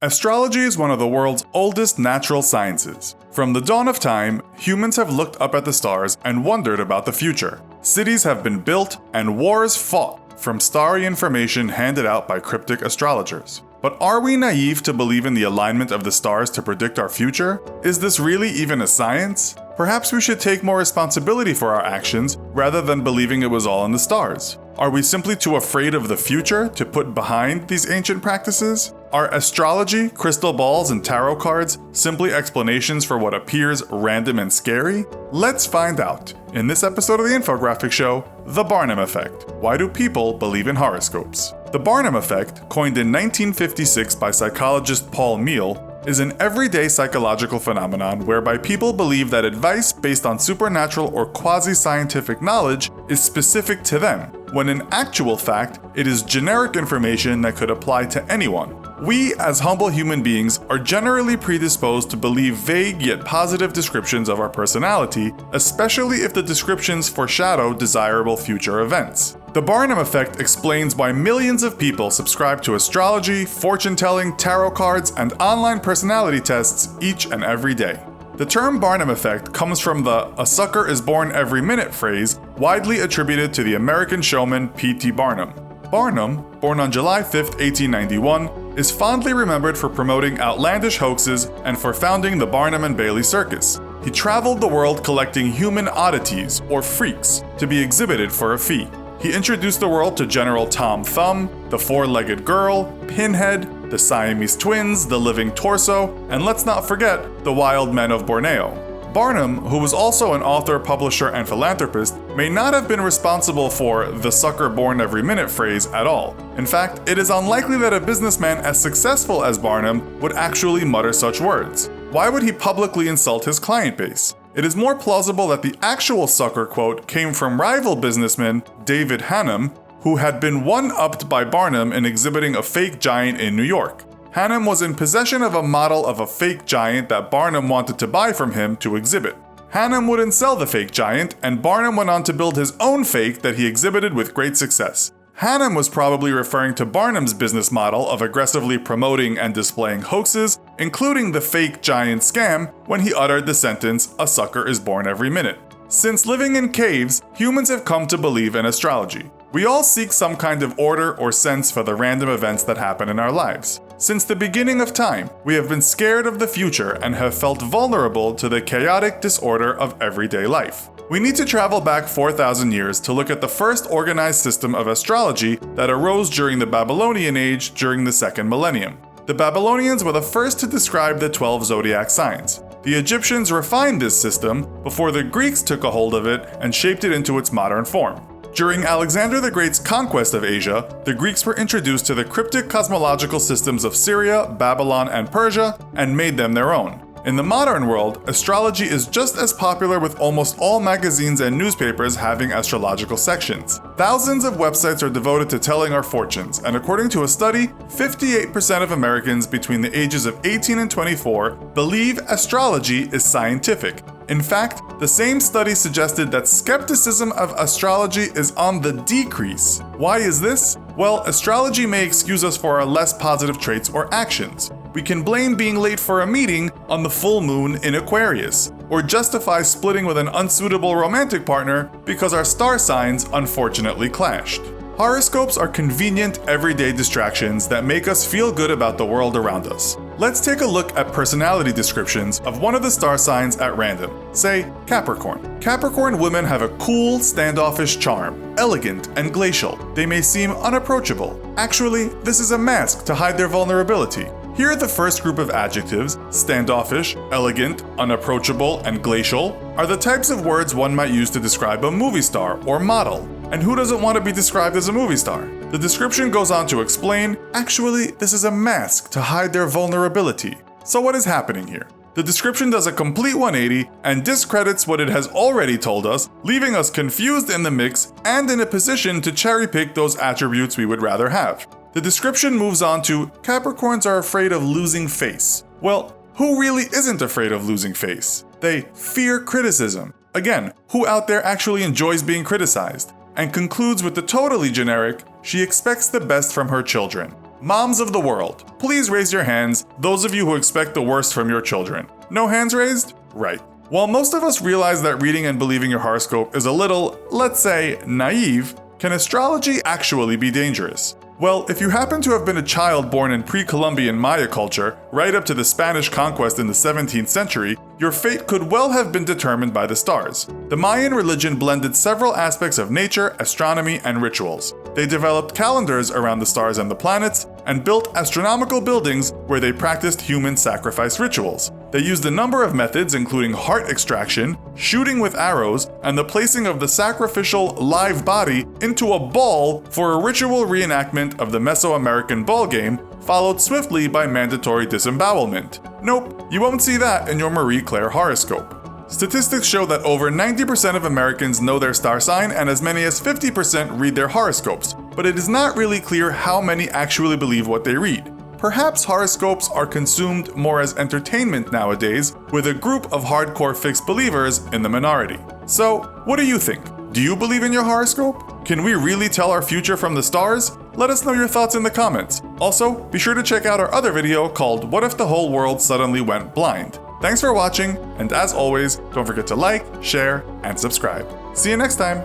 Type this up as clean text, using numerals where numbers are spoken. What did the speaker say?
Astrology is one of the world's oldest natural sciences. From the dawn of time, humans have looked up at the stars and wondered about the future. Cities have been built and wars fought from starry information handed out by cryptic astrologers. But are we naive to believe in the alignment of the stars to predict our future? Is this really even a science? Perhaps we should take more responsibility for our actions rather than believing it was all in the stars. Are we simply too afraid of the future to put behind these ancient practices? Are astrology, crystal balls, and tarot cards simply explanations for what appears random and scary? Let's find out in this episode of the Infographics show, The Barnum Effect. Why do people believe in horoscopes? The Barnum Effect, coined in 1956 by psychologist Paul Meehl, is an everyday psychological phenomenon whereby people believe that advice based on supernatural or quasi-scientific knowledge is specific to them, when in actual fact, it is generic information that could apply to anyone. We, as humble human beings, are generally predisposed to believe vague yet positive descriptions of our personality, especially if the descriptions foreshadow desirable future events. The Barnum Effect explains why millions of people subscribe to astrology, fortune-telling, tarot cards, and online personality tests each and every day. The term Barnum Effect comes from the "a sucker is born every minute" phrase, widely attributed to the American showman P.T. Barnum. Barnum, born on July 5, 1891, is fondly remembered for promoting outlandish hoaxes and for founding the Barnum and Bailey Circus. He traveled the world collecting human oddities, or freaks, to be exhibited for a fee. He introduced the world to General Tom Thumb, the four-legged girl, Pinhead, the Siamese twins, the living torso, and let's not forget the wild men of Borneo. Barnum, who was also an author, publisher, and philanthropist, may not have been responsible for the "sucker born every minute" phrase at all. In fact, it is unlikely that a businessman as successful as Barnum would actually mutter such words. Why would he publicly insult his client base? It is more plausible that the actual sucker quote came from rival businessman David Hannum, who had been one-upped by Barnum in exhibiting a fake giant in New York. Hannum was in possession of a model of a fake giant that Barnum wanted to buy from him to exhibit. Hannum wouldn't sell the fake giant, and Barnum went on to build his own fake that he exhibited with great success. Hannum was probably referring to Barnum's business model of aggressively promoting and displaying hoaxes, including the fake giant scam, when he uttered the sentence, "a sucker is born every minute." Since living in caves, humans have come to believe in astrology. We all seek some kind of order or sense for the random events that happen in our lives. Since the beginning of time, we have been scared of the future and have felt vulnerable to the chaotic disorder of everyday life. We need to travel back 4,000 years to look at the first organized system of astrology that arose during the Babylonian age during the second millennium. The Babylonians were the first to describe the 12 zodiac signs. The Egyptians refined this system before the Greeks took a hold of it and shaped it into its modern form. During Alexander the Great's conquest of Asia, the Greeks were introduced to the cryptic cosmological systems of Syria, Babylon, and Persia and made them their own. In the modern world, astrology is just as popular, with almost all magazines and newspapers having astrological sections. Thousands of websites are devoted to telling our fortunes, and according to a study, 58% of Americans between the ages of 18 and 24 believe astrology is scientific. In fact, the same study suggested that skepticism of astrology is on the decrease. Why is this? Well, astrology may excuse us for our less positive traits or actions. We can blame being late for a meeting on the full moon in Aquarius, or justify splitting with an unsuitable romantic partner because our star signs unfortunately clashed. Horoscopes are convenient, everyday distractions that make us feel good about the world around us. Let's take a look at personality descriptions of one of the star signs at random. Say, Capricorn. Capricorn women have a cool, standoffish charm, elegant and glacial. They may seem unapproachable. Actually, this is a mask to hide their vulnerability. Here are the first group of adjectives: standoffish, elegant, unapproachable, and glacial are the types of words one might use to describe a movie star or model. And who doesn't want to be described as a movie star? The description goes on to explain, actually, this is a mask to hide their vulnerability. So what is happening here? The description does a complete 180 and discredits what it has already told us, leaving us confused in the mix and in a position to cherry pick those attributes we would rather have. The description moves on to, Capricorns are afraid of losing face. Well, who really isn't afraid of losing face? They fear criticism. Again, who out there actually enjoys being criticized? And concludes with the totally generic, she expects the best from her children. Moms of the world, please raise your hands, those of you who expect the worst from your children. No hands raised? Right. While most of us realize that reading and believing your horoscope is a little, let's say, naive, can astrology actually be dangerous? Well, if you happen to have been a child born in pre-Columbian Maya culture, right up to the Spanish conquest in the 17th century, your fate could well have been determined by the stars. The Mayan religion blended several aspects of nature, astronomy, and rituals. They developed calendars around the stars and the planets, and built astronomical buildings where they practiced human sacrifice rituals. They used a number of methods including heart extraction, shooting with arrows, and the placing of the sacrificial live body into a ball for a ritual reenactment of the Mesoamerican ball game, followed swiftly by mandatory disembowelment. Nope, you won't see that in your Marie Claire horoscope. Statistics show that over 90% of Americans know their star sign and as many as 50% read their horoscopes, but it is not really clear how many actually believe what they read. Perhaps horoscopes are consumed more as entertainment nowadays, with a group of hardcore fixed believers in the minority. So, what do you think? Do you believe in your horoscope? Can we really tell our future from the stars? Let us know your thoughts in the comments. Also, be sure to check out our other video called What If the Whole World Suddenly Went Blind? Thanks for watching, and as always, don't forget to like, share, and subscribe. See you next time!